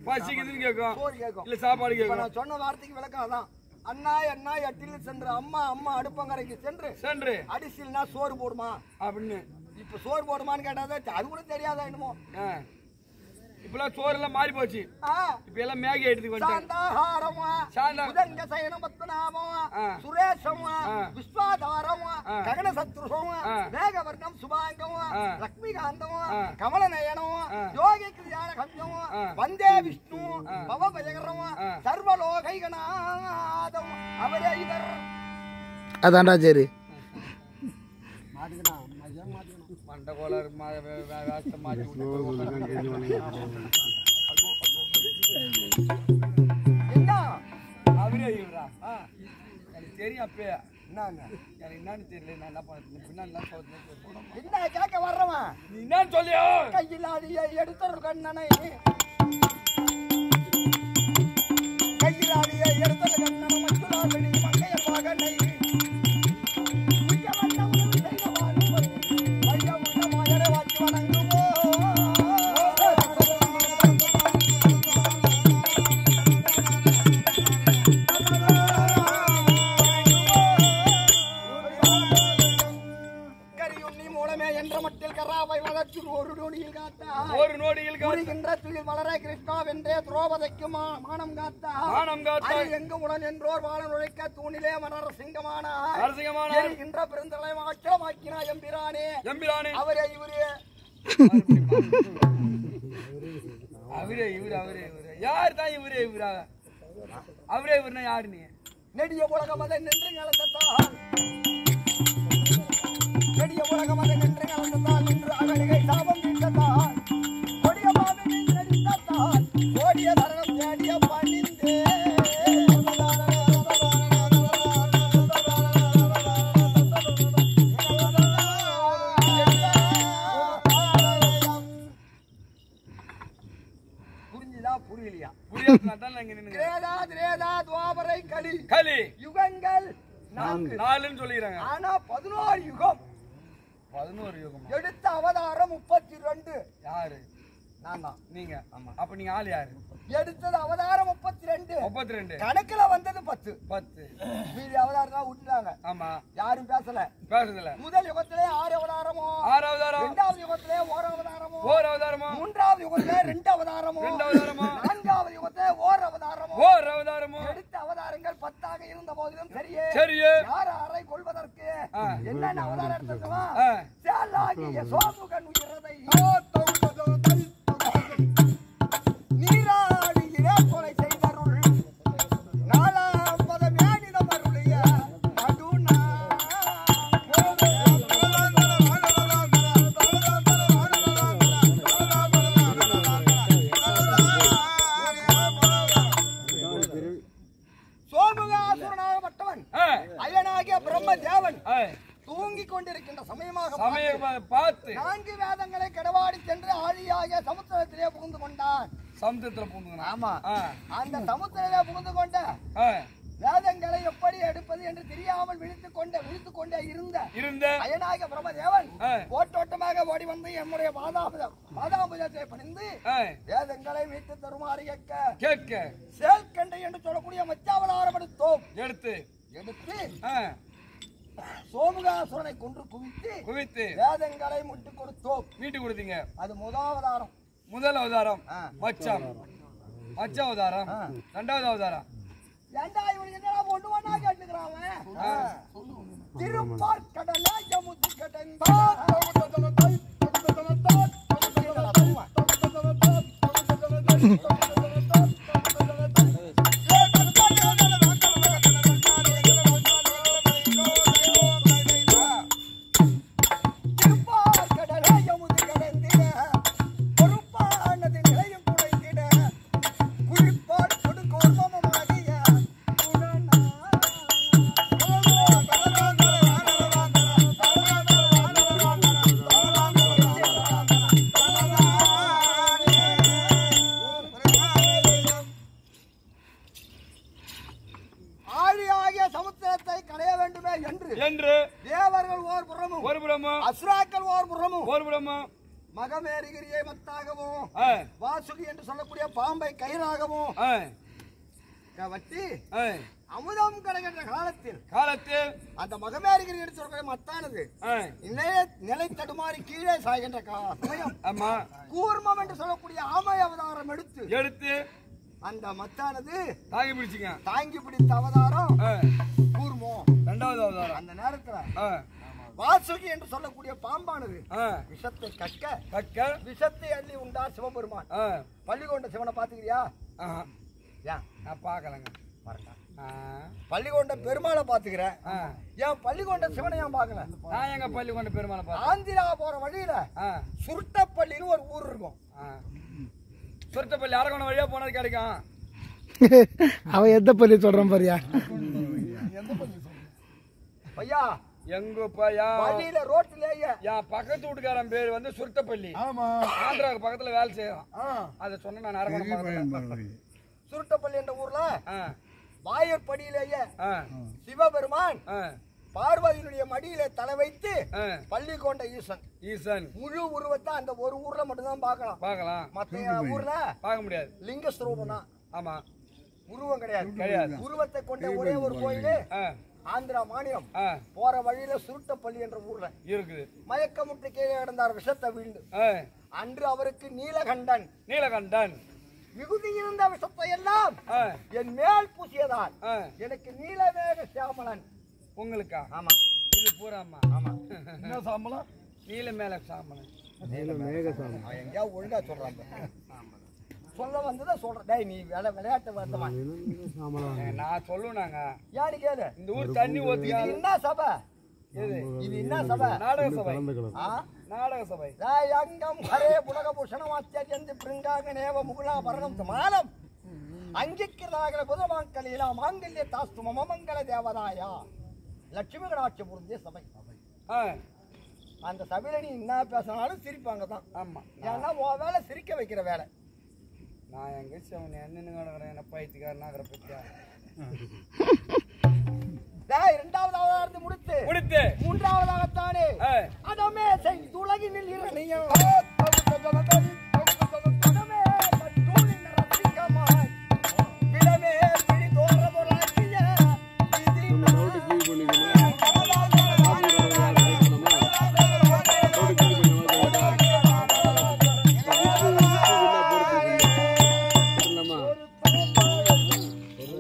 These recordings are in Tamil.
பசிக்குதுன்னு கேட்கும். சோறு கேட்கும். இல்ல சாப்பாடு கேட்கும். நான் சொன்ன வார்த்தைக்கு விளக்கம் அதான். அண்ணா அண்ணா எட்டில் சென்று அம்மா அம்மா அடுப்பங்கரைக்கு சென்று அடிசில்னா சோறு போடுமா அப்படின்னு. இப்ப சோறு போடுமான்னு கேட்டாதான் அது கூட தெரியாதா என்னமோ. இப்பெல்லாம் சோறு எல்லாம் மாறி போச்சு. இப்ப எல்லாம் மேகி எடுத்து மேகவர்ணம் சுபாங்கம் லக்ஷ்மிகாந்தம் கமல நயனம் யோகி கிரியான கவியம் வந்தே விஷ்ணு பவபயகரம் சர்வலோகைகநாதம் அவரே இவர். அதான்டா சரி மண்ட கோளாறு மாற்றி அவரே இவரா? எனக்கு தெரியும் அப்பயே. எனக்கு என்னன்னு தெரியல. நான் என்ன பண்ண பின்னா சொல்றேன். என்ன கேட்க வர்றவன் நீ என்னன்னு சொல்லியோ? கையிலாடிய எடுத்தொரு கண்ணனை கையிலாடிய எடுத்தொரு கண்ணனை மச்சுலாவணி மங்கைய பாகனை அவரே இவருன்னா யாரு? நீ நெடிய உலகம் அதை நின்று கலந்தால் நெடிய உலகம் அதை நின்று கலந்தால் நின்று அகலிகை சாபம் வீட்டத்தால் கொடிய பாவினை நடித்தால் கோடிய தரணம் தேடிய பணிந்தே புரிஞ்சுதா புரியலையா? யுகங்கள் 4 சொல்லிக்கிறாங்க. ஆனா 11 யுகம். 11 யுகம் எடுத்த அவதாரம் 32. யாரு? நான் தான். நீங்க. அப்ப நீங்க ஆள் யாரு? எடுத்தது அவதாரம் 32. கணக்குல வந்தது 10. மீதி அவதாரம் தான் விட்டுட்டாங்க. ஆமா, யாரும் பேசல. முதல் யுகத்திலே 6 அவதாரமோ, 6 அவதாரம். இரண்டாவது யுகத்திலே 1 அவதாரமோ, 1 அவதாரமோ, மூன்றாவது யுகத்திலே 2 அவதாரமோ, 2 அவதாரமோ, நான்காவது யுகத்திலே 1 அவதாரமோ, 1 அவதாரமோ. எடுத்த அவதாரங்கள் 10 இருந்த போதிலும் சரியே யார் அறை கொள்வதற்கு என்னென்ன அவதாரம் எடுத்துக்கவா? சேலாகிய சோமுகன் உயிரதை நீராடியிலே கொலை செய்தருள் நாலாம் பதமேனிதம் அருளிய நடுநா சோமுகாசுரனாகப்பட்டவன் அயனாகிய பிரம்ம தேவன் தூங்கிக் கொண்டிருக்கின்ற சமயமாக பார்த்து 4 வேதங்களை கடவாடி சென்று ஆழியாகிய சமுத்திரத்திலே புகுந்து கொண்டான். சமுத்திரத்துல புகுந்து. ஆமா, அந்த சமுத்திரத்திலே புகுந்து கொண்ட வேதங்களை எப்படி எடுப்பது என்று தெரியாமல் விழித்துக் கொண்டே இருந்த அயனாகிய பிரம்மதேவன் ஓட்டோட்டமாக ஓடி வந்து என்னுடைய பாதாபுஜத்தை பணிந்து வேதங்களை மீட்டு தருமாறு கேட்க சேல்கண்டை என்று சொல்லக்கூடிய மச்சாவதாரம் எடுத்து சோமுகாசுரனை கொன்று குவித்து வேதங்களை மீட்டு கொடுத்தீங்க. அது முதல் அவதாரம் மச்சான் அவதாரம். 2வது அவதாரம் என்னடா ஒண்ணு ஒண்ணா கேட்டுக்கிறான். திருப்பார்கடலை யமுதி என்று தேவர்கள் ஓர் புறமும் அசுராக்கள் ஓர் புறமும் மகமேரிகிரியை மத்தாகவும் வாசுகி என்று சொல்லக்கூடிய பாம்பை கயிறாகவும் வட்டி அமுதம் கிடைக்கின்ற காலத்தில் அந்த மகமேரிகிரி என்று சொல்லக்கூடிய மத்தானது நிலை தடுமாறி கீழே சாய்கின்ற சமயம் கூர்மம் என்று சொல்லக்கூடிய ஆமை அவதாரம் எடுத்து அந்த மத்தானது தாங்கி பிடித்த அவதாரம் கூர்மம். இரண்டாவது அவதாரம் அந்த நேரத்துல வாசுகி என்று சொல்லக்கூடிய பாம்பானது விஷத்தை கக்க விஷத்தை அள்ளி உண்டார் சிவபெருமான். பள்ளிகொண்ட சிவனை பாத்துக்கிறியா? நான் பாக்கலங்க. பள்ளிகொண்ட பெருமாளை பாத்துக்கிறேன். ஏன் பள்ளிகொண்ட சிவனை ஏன் பாக்கல? நான் எங்க பள்ளிகொண்ட பெருமாளை பாக்க ஆந்திரா போற வழியில சுருட்டப்பள்ளின்னு ஒரு ஊர் இருக்கும். சுருட்டப்பள்ளி அரகோணம் வழியா போனது கிடைக்கும். அவன் எந்த பள்ளி சொல்றான் பாரியா? எந்த பள்ளி பையா? எங்க பையா வழியில ரோட்லயே என் பக்கத்து வீட்டுக்காரன் பேரு வந்து சுருட்டப்பள்ளி. ஆந்திராவுக்கு பக்கத்துல வேலை செய்யறான். அத சொன்ன நான் அரகோணம் சுருட்டப்பள்ளி என்ற ஊர்ல வாயற்படியிலேயே சிவபெருமான் பார்வதியினுடைய மடியில தலை வைத்து பள்ளி கொண்ட ஈசன் முழு உருவத்தை அந்த ஒரு ஊர்ல மட்டும்தான் பார்க்கலாம். மத்த ஊர்ல பார்க்க முடியாது. லிங்க ஸ்வரூபம். ஆமா, உருவம் கிடையாது. உருவத்தை கொண்ட ஒரே ஒரு கோயில் ஆந்திரா மாநிலம் போற வழியில சுருட்டப்பள்ளி என்ற ஊர்ல இருக்குது. மயக்கமுற்று கீழே கிடந்தார் விஷத்தை வீழ்ந்து. அன்று அவருக்கு நீலகண்டன் மிகுதி இருந்த விஷத்தை எல்லாம் என் மேல் பூசியதால் எனக்கு நீலமேக சாமலன். உங்களுக்கா? ஆமா, இது பூராமா. ஆமா, என்ன சாமலம்? நீலமேக சாமலன். நீலமேக சாமலன் எங்கயா ஒழுங்கா சொல்றாங்க. சொல்ல வந்ததை சொல்றேன். டேய், நீ விளையாட்டு வந்தவன். நான் சொல்லுனாங்க. யாரு கேளு. இந்த ஊர் தண்ணி ஊத்தி என்ன சபை? இது என்ன சபை? நாடக சபை. நாடக சபை. அங்கம் ஹரே புலகபூஷணம் அத்தியந்தி பிருங்காங்க நேவ முகுலா பரணம் மாலம் அங்கிக்கிறதாக குதமாங்கலீலா மாங்கல்ய தாஸ்து மமமங்கல தேவதாயா லட்சுமி கடாட்சி புரிஞ்ச சபை. அந்த சபையில நீ என்ன பேசினாலும் சிரிப்பாங்க தான். ஆமா, ஏன்னா உன் வேலை சிரிக்க வைக்கிற வேலை. நான் எங்க சிவன் என்னன்னு கிடக்குறேன். என்ன பயிற்சிக்காரனாகிற பத்தியா? இரண்டாவது அவதாரத்தை முடித்து மூன்றாவதாகத்தானே அதமே உலகினில் இரணியம்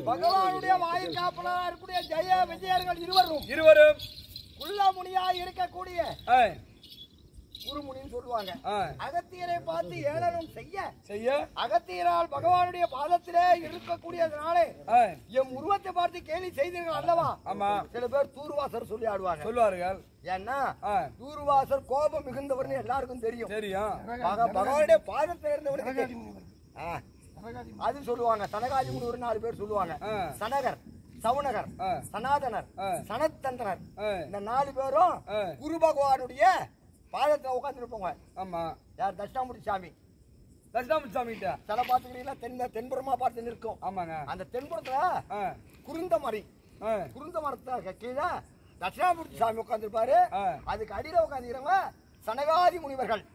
பகவானுடைய வாயிற்காப்பலா இருக்கக்கூடிய ஜெய விஜயர்கள் இருவரும் குள்ளமுனியாய் இருக்கக்கூடிய குருமுனின்னு சொல்லுவாங்க. அகத்தியரை பார்த்து ஏளனம் செய்ய அகத்தியரால் பகவானுடைய பாதத்திலே இருக்கக்கூடியதுனாலே எம் உருவத்தை பார்த்து கேலி செய்தீர்கள் அல்லவா? ஆமா. சில பேர் தூர்வாசர் சொல்லி சொல்லுவார்கள். ஏன்னா தூர்வாசர் கோபம் மிகுந்தவர்னு எல்லாருக்கும் தெரியும். பகவானுடைய பாதத்தில் இருந்தவருக்கு தெரியும். அது சொல்லுவாங்க. சனகாதி ஒரு 4 பேர் சொல்லுவாங்க. சனகர், சவுனகர், சனாதனர், சனத்தந்தனர். இந்த 4 பேரும் குரு பகவானுடைய பாதத்துல உட்கார்ந்து இருப்பாங்க. ஆமா. யார்? தட்சிணாமூர்த்தி சாமி. தட்சிணாமூர்த்தி சாமி கிட்ட சில பாத்துக்கிறீங்களா? தென்புறமா பார்த்து நிற்கும். ஆமாங்க. அந்த தென்புறத்துல குருந்த மரத்தை கீழே தட்சிணாமூர்த்தி சாமி உட்கார்ந்து இருப்பாரு. அதுக்கு அடியில உட்காந்துக்கிறவங்க சனகாதி முனிவர்கள்.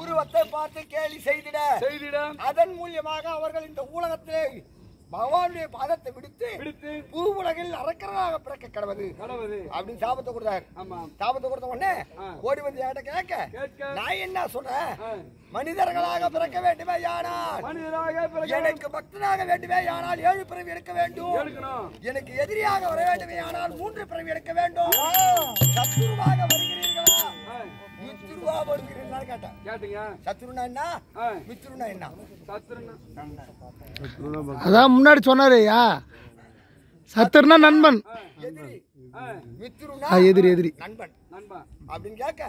உருவத்தை பார்த்து கேலி செய்திட அதன் மூலியமாக அவர்கள் இந்த உலகத்திலே பகவானுடைய பாதத்தை விடுத்து புது உலகில் அரக்கராக பிறக்க கடவுது அப்படின்னு சாபத்தை கொடுத்தாரு. சாபத்தை கொடுத்த உடனே ஓடி வந்து என்கிட்ட கேட்க நான் என்ன சொல்றேன்? மனிதர்களாக பிறக்க வேண்டுமே யானால் எனக்கு பக்தனாக வேண்டுமே யானால் 7 பிறவி எடுக்க வேண்டும். எனக்கு எதிரியாக வர வேண்டுமே ஆனால் 3 பிறவி எடுக்க வேண்டும். சத்துருவாக வருகிறீர்களா? மித்ருவா வருகிறீர்களா கேட்டேன். கேட்டீங்க. சத்துருனா என்ன? மித்ருனா என்ன? அதான் முன்னாடி சொன்னாரேயா, சத்துருனா நண்பன், எதிரி நண்பன் அப்படின்னு கேட்க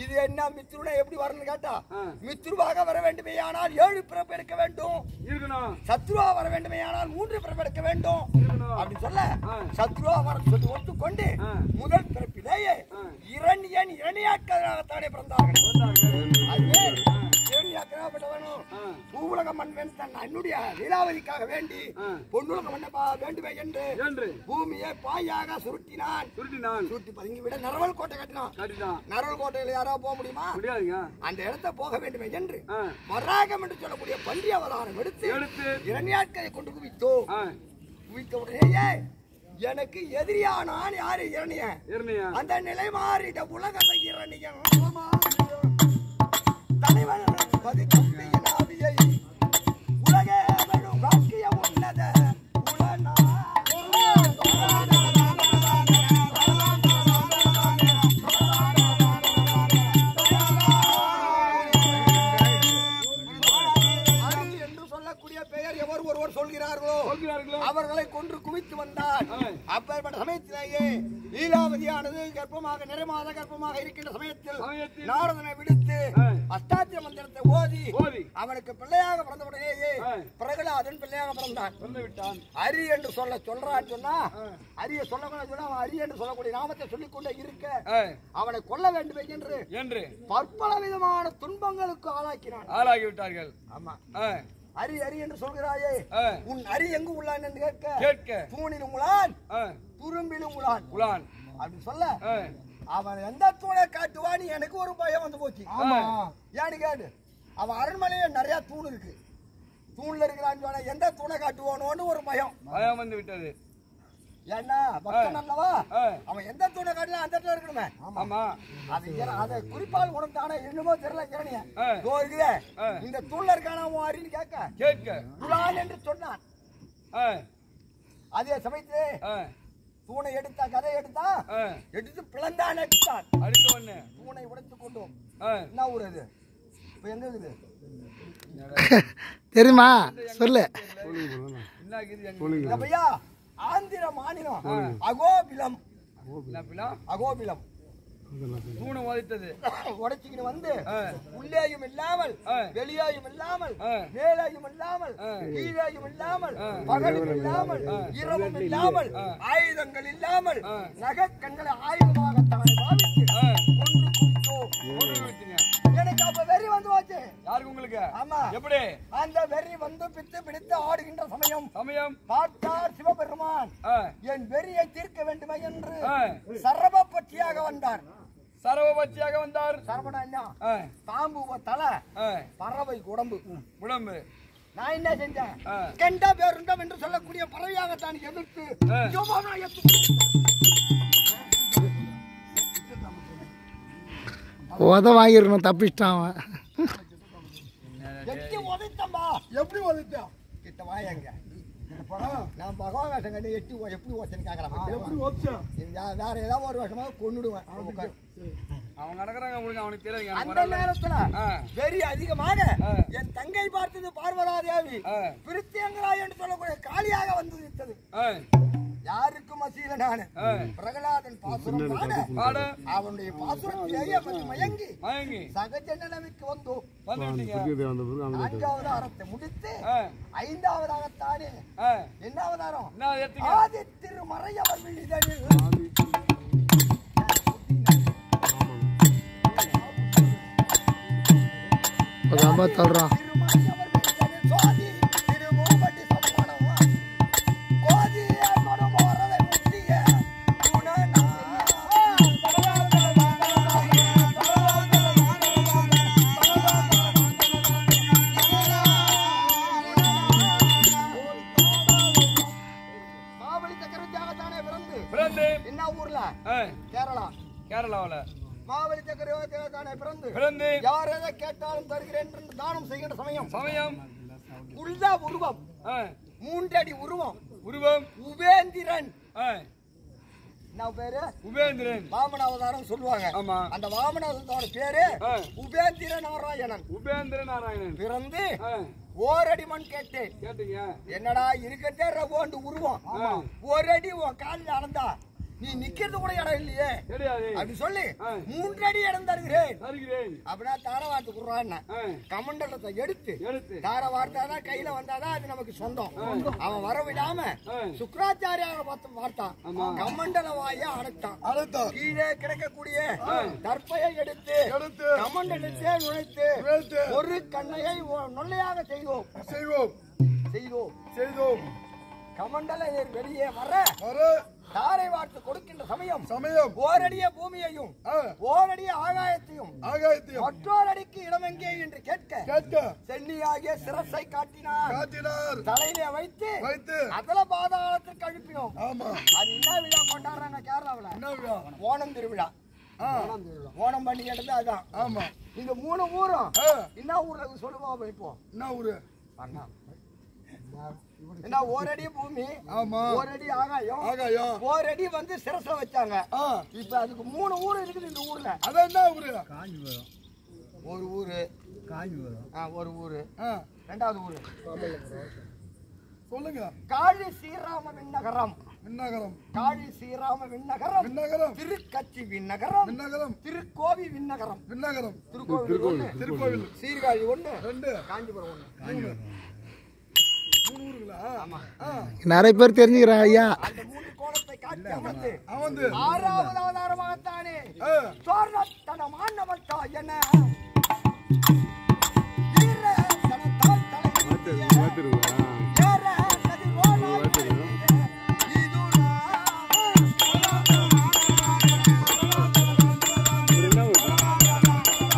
இது என்ன மித்ருனா எப்படி வரணும்னு கேட்டா, மித்ருவாக வர வேண்டுமே ஆனால் 7 பிறப்பு எடுக்க வேண்டும். சத்ருவா வர வேண்டுமே ஆனால் 3 பிறப்பு எடுக்க வேண்டும் அப்படின்னு சொல்ல சத்ருவா வர சொல்லி ஒத்துக்கொண்டு முதல் பிறப்பிலேயே இரணியாட்களாகத்தானே பிறந்தார்கள். அதுவே இரணியாக்கப்பட்டவனும் பூவுலக மன்னன் தன் அன்னுடைய லீலாவதிக்காக வேண்டி பொன்னுலக மன்னன் வேண்டுமே என்று பூமியை பாயாக சுருட்டினான். சுருட்டி பதுங்கி விட நரவல் கோட்டை கட்டினான். நரவல் கோட்டையில யாராவது போக முடியுமா? அந்த இடத்தை போக வேண்டுமே என்று வராகம் என்று சொல்லக்கூடிய பன்றி அவதாரம் எடுத்து இரணியாட்களை கொண்டு குவித்தோம். குவித்த உடனேயே எனக்கு எதிரியானான் யாரு? இரணியன். அந்த நிலை மாறிட உலகத்தை இரணியன் தலைவன் ஆவியை உலகே காக்கிய உன்னத உலனா சொல்கிறார்களோ அவர்களை கொன்று குவித்து வந்தார். அப்பேற்பட்ட சமயத்திலேயே லீலாவதியானது கர்ப்பமாக நிறைமாத கர்ப்பமாக இருக்கின்ற சமயத்தில் நாரதனை விடுத்து அஷ்டாட்சர மந்திரத்தை ஓதி அவனுக்கு பிள்ளையாக பிறந்தவுடனேயே பிரகலாதன் பிள்ளையாக பிறந்தான். அரி என்று சொல்றான்னு சொன்னா அரிய சொல்லக்கூடாது சொன்னா அவன் அரி என்று சொல்லக்கூடிய நாமத்தை சொல்லிக்கொண்டே இருக்க அவனை கொல்ல வேண்டும் என்று பற்பல விதமான துன்பங்களுக்கு ஆளாக்கிவிட்டார்கள். ஆமா அரி அரி என்று சொல்கிறாயே, உன் அரி எங்கு உள்ளான் என்று கேட்க தூணிலும் உளான் துரும்பிலும் உளான் அப்படின்னு சொல்ல அவன் எந்த தூணை காட்டுவான்னு எனக்கு ஒரு பயம் வந்து போச்சு. ஏன்னு கேட்டு அவன் அரண்மனையில நிறைய தூண் இருக்கு, தூண்ல இருக்கிறான்னு சொன்ன எந்த தூணை காட்டுவானோன்னு ஒரு பயம் வந்து விட்டது. ஏன்னா பக்தன் அல்லவா, அவன் எந்த தூணை காட்டலாம் அந்த இடத்துல இருக்கணுமே. ஆமா அதை குறிப்பால் உணர்ந்தானே என்னமோ தெரியல. கேணிய இந்த தூண்ல இருக்கான அறின்னு கேட்க உலான் என்று சொன்னான். அதே சமயத்திலே தூணை எடுத்தா கதை எடுத்து பிளந்தான் அடித்தான். தூணை உடைத்துக் கொண்டோம். என்ன ஊர் அது? இப்ப எங்க இருக்குது தெரியுமா? சொல்லு. பையா ஆந்திர மாநிலம் அகோபிலம் தூணை உடைச்சுக்கிட்டு வந்து உள்ளேயும் இல்லாமல் வெளியாயும் இல்லாமல் மேலேயும் இல்லாமல் கீழேயும் இல்லாமல் பகலும் இல்லாமல் இரவும் இல்லாமல் ஆயுதங்கள் இல்லாமல் நகை கண்களை ஆயுதமாக தன்னை பாவித்து எனக்கு அப்ப வெறி வந்து போச்சு. யாருக்கு? உங்களுக்கு. ஆமா. எப்படி? அந்த வெறி வந்து பித்து பிடித்து ஆடுகின்ற சமயம் பார்த்தார் சிவபெருமான் என் வெறியை தீர்க்க வேண்டுமே என்று சரபப்பட்டியாக வந்தார். சரபடா என்ன? பாம்பு தலை, பறவை உடம்பு. நான் என்ன செஞ்சேன்? கெண்ட பேருண்டம் என்று சொல்லக்கூடிய பறவையாகத்தான் எதிர்த்து வாங்கிருக்கணும். தப்பிச்சிட்டான். எப்படி உதைத்தான்? கிட்ட வாயங்க. நான் பகவான் வேஷம் கட்டி எட்டி எப்படி ஓச்சன்னு கேட்கலாம். வேற ஏதாவது ஒரு வருஷமாக கொண்டுடுவேன். அந்த நேரத்துல வெறி அதிகமாக என் தங்கை பார்த்தது பார்வதாதேவி பிரித்தியங்கராய் என்று சொல்லக்கூடிய காளியாக வந்து விட்டது. யாருக்கும் அசீல நானு பிரகலாதன் பாசுரம் பாட அவனுடைய பாசுரத்திலேயே பற்றி மயங்கி சகஜ நிலைமைக்கு வந்தோம். நான்காவது அறத்தை முடித்து ஐந்தாவதாகத்தானே என்ன அவதாரம்? ஆதி திருமறையவர் விழிதழில் சொல்றான். மாவலி சக்கரவர்த்தி பிறந்து யார் எதை கேட்டாலும் தருகிறேன் என்று தானம் செய்கின்ற சமயம் உள்ள உருவம் 3 அடி உருவம் உபேந்திரன். என்ன பேரு? உபேந்திரன். வாமன அவதாரம் சொல்லுவாங்க. அந்த வாமன அவதாரம் பேரு உபேந்திர நாராயணன். பிறந்து ஓரடி மண் கேட்டேன். என்னடா இருக்கட்டே ரவோண்டு உருவம் 1 அடி உன் காலில் அளந்தா நீ நிக்கிறது கூட இடம் இல்லையே அப்படி சொல்லி 3 அடி இடம் தருகிறேன் அப்படின்னா தார வார்த்தை குடுறான்னு கமண்டலத்தை எடுத்து தார வார்த்தாதான் கையில வந்தாதான் அது நமக்கு சொந்தம். அவன் வர விடாம சுக்கராச்சாரியார பார்த்தான். கமண்டல வாய அடைத்தான். கீழே கிடைக்கக்கூடிய தற்பையை எடுத்து கமண்டலத்தை நுழைத்து ஒரு கண்ணையை நொல்லையாக செய்தோம். கமண்டல வெளியே வர தாரை வார்த்து கொடுக்கின்ற சமயம் ஓரடிய பூமியையும் ஓரடிய ஆகாயத்தையும் மற்றொரு அடிக்கு இடம் எங்கே என்று கேட்க சென்னியாகிய சிரசை காட்டினார். தலையிலே வைத்து அதல பாதாளத்திற்கு அழுப்பினோம். அது என்ன விழா கொண்டாடுறாங்க கேரளாவில்? ஓணம் திருவிழா. ஓணம் பண்டிகை எடுத்து அதான். ஆமா, இந்த 3 ஊரும் என்ன ஊர்ல சொல்லுவோம்? இப்போ என்ன ஊரு? என்ன ஓரடி பூமி, ஓரடி ஆகாயம், ஓரடி வந்து சிரச வச்சாங்க. இப்ப அதுக்கு 3 ஊர் இருக்குது இந்த ஊர்ல. அதான் என்ன ஊரு? காஞ்சிபுரம். ஒரு ஊரு காஞ்சிபுரம். ஒரு ஊரு. ரெண்டாவது ஊரு சொல்லுங்க. காழி ஸ்ரீராம விண்ணகரம். காழி ஸ்ரீராம விண்ணகரம். திருக்கச்சி விண்ணகரம். திருக்கோவி விண்ணகரம். திருக்கோவில் சீர்காழி 1, காஞ்சிபுரம் 1. நிறைய பேர் தெரிஞ்சுக்கிறாங்க ஐயா. அந்த 3 கோலத்தை காட்டி அமர்ந்து 6வது அவதாரமாகத்தானே சோர்ணத்தனமானவட்டா என்ன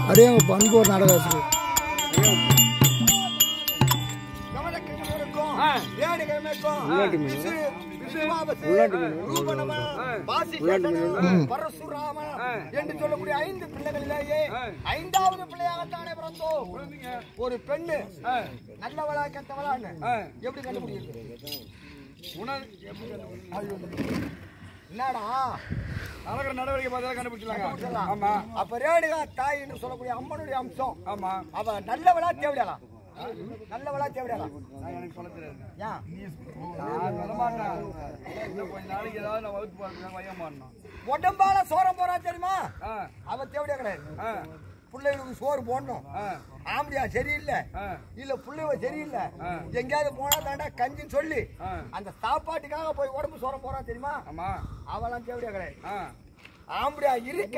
அப்படியே பண்பு ஒரு நாடகம் என்று சொல்லக்கூடிய 5 பிள்ளைகளிலேயே 5வது பிள்ளையாகத்தானே பிறந்தோம். ஒரு பெண்ணு நல்லவளா கெட்டவளான்னு எப்படி கண்டுபிடிக்கிறது? என்னடா நடக்கிற நடவடிக்கை பார்த்தா கண்டுபிடிச்சலாம். ஆமா, அப்ப ரேணுகா தாய் என்று சொல்லக்கூடிய அம்மனுடைய அம்சம். ஆமா, அவ நல்லவளா தேவையா? நல்லவளா தேவையா? எனக்கு சொல்ல தெரியாது. உடம்பால சோரம் போறா தெரியுமா? அவ தேவையா கிடையாது. பிள்ளைகளுக்கு சோறு போடணும். ஆம்படியா சரியில்லை இல்ல பிள்ளைவ சரியில்லை எங்கேயாவது போனா தாண்டா கஞ்சின்னு சொல்லி அந்த சாப்பாட்டுக்காக போய் உடம்பு சோரம் போறா தெரியுமா? அவெல்லாம் தேவையா கிடையாது. ஆம்படியா இருக்க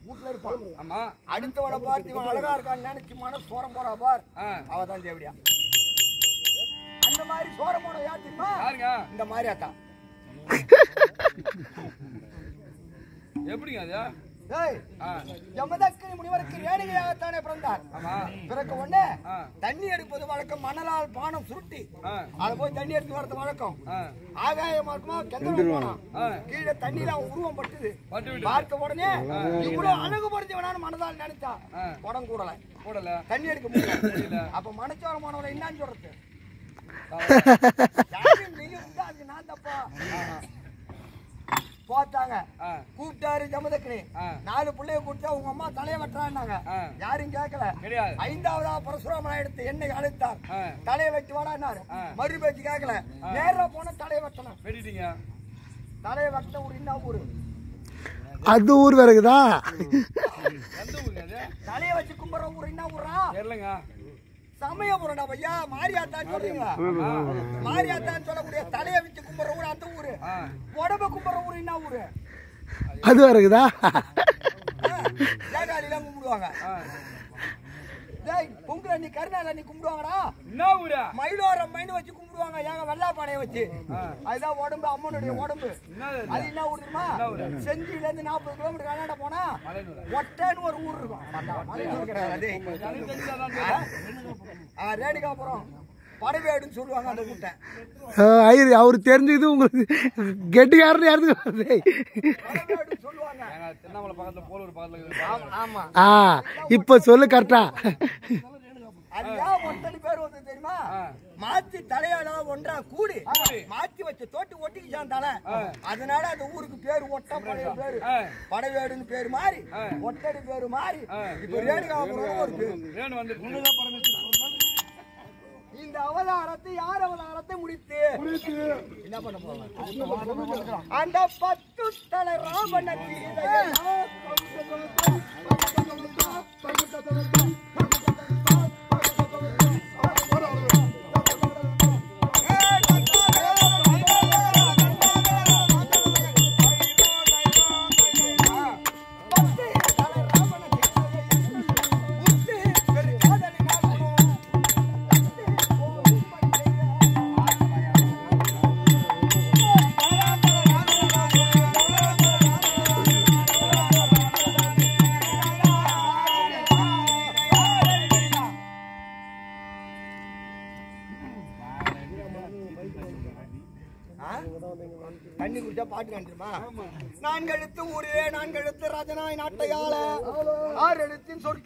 வீட்டுல இருப்பான். ஆமா, அடுத்தவனை பார்த்து இவன் அழகா இருக்கான்னு நினைச்சு மனசு சோரம் போறா பார், அவதான் தேவையா. அந்த மாதிரி சோரம் போன யார் தெரியுமா? இந்த மாதிரி ஆத்தா. எப்படிங்க அது? யமதக்கினி முனிவருக்கு ரேணுகையாகத்தானே பிறந்தார். பிறக்க உடனே தண்ணி எடுப்பது வழக்கம். மணலால் பானம் சுருட்டி அதை போய் தண்ணி எடுத்து வரது வழக்கம். ஆகாயமா இருக்குமா கெந்தம் கீழே தண்ணீர் அவன் உருவம் பட்டுது. பார்த்த உடனே இவ்வளவு அழகுபடுத்திவனான்னு மனதால் நினைச்சா உடம்பு கூடல தண்ணி எடுக்க முடியல. அப்ப மனச்சோரமானவனை என்னன்னு சொல்றது? அதுக்கு நான் தப்பா பார்த்தாங்க. கூப்பிட்டாரு ஜமதக்கினி. 4 பிள்ளைய கூப்பிட்டா உங்க அம்மா தலையை வெட்டுறான்னாங்க. யாரும் கேட்கல. 5வது பரசுராமனை எடுத்து என்னை அழைத்தார். தலையை வெட்டி வாடான்னாரு. மறு பேச்சு கேட்கல. நேரா போன தலையை வெட்டணும். வெட்டிட்டீங்க. தலையை வெட்ட ஊர் என்ன ஊரு? அது ஊர் வேறக்குதா? தலையை வச்சு கும்பிடுற ஊர் என்ன ஊரா? இல்லைங்க, சமயபுரம்டா பையா. மாரியாத்தான் சொல்றீங்க. மாரியாத்தான் சொல்லக்கூடிய தலையை வச்சு கும்பிடுற ஊர் அந்த ஊரு. உடம்ப கும்பிடுற ஊர் என்ன ஊரு? அது வேறக்குதா? ஏகாலிலாம் கும்பிடுவாங்க. பொங்கல் அன்னி கருநாள் அன்னி கும்பிடுவாங்கடா. என்ன ஊரு? மயிலோரம் மைண்ட் வச்சு கும்பிடுவாங்க. ஏங்க வெள்ளாப்பானையை வச்சு. அதுதான் உடம்பு, அம்மனுடைய உடம்பு. அது என்ன ஊர் தெரியுமா? செஞ்சில இருந்து 40 கிலோமீட்டர் கர்நாடகா போனா ஒட்டன்னு ஒரு ஊர் இருக்கும். ரேணுகாபுரம் படவேடுன்னு சொல்லுவாங்க அந்த ஊட்ட. அவரு தெரிஞ்சது உங்களுக்கு கெட்டிக்காரன்னு யாருக்கு சொல்லுவாங்க. இப்ப சொல்லு கரெக்டா. ஒத்தடி பேர் வந்து தெரியுமா? மாத்தி தலையால ஒன்றா கூடி மாத்தி வச்சு தோட்டி ஒட்டிக்கிச்சான் தலை. அதனால அந்த ஊருக்கு பேரு ஒட்ட பழைய பேரு படவேடுன்னு பேரு மாறி ஒட்டடி பேரு மாறி இப்ப ரேணுகாபுரம் ஒரு பேரு. இந்த அவதாரம் அவதாரத்தை யார் அவதாரத்தை முடித்து என்ன பண்ண போறாங்க அந்த 10 தலை ராவண சீதையை தண்ணி குடிச்சா பாட்டு காண்பிமா 4 எழுத்து ஊரே 4 எழுத்து ராஜனாய் நாட்டையாள 6 எழுத்தின் சொற்க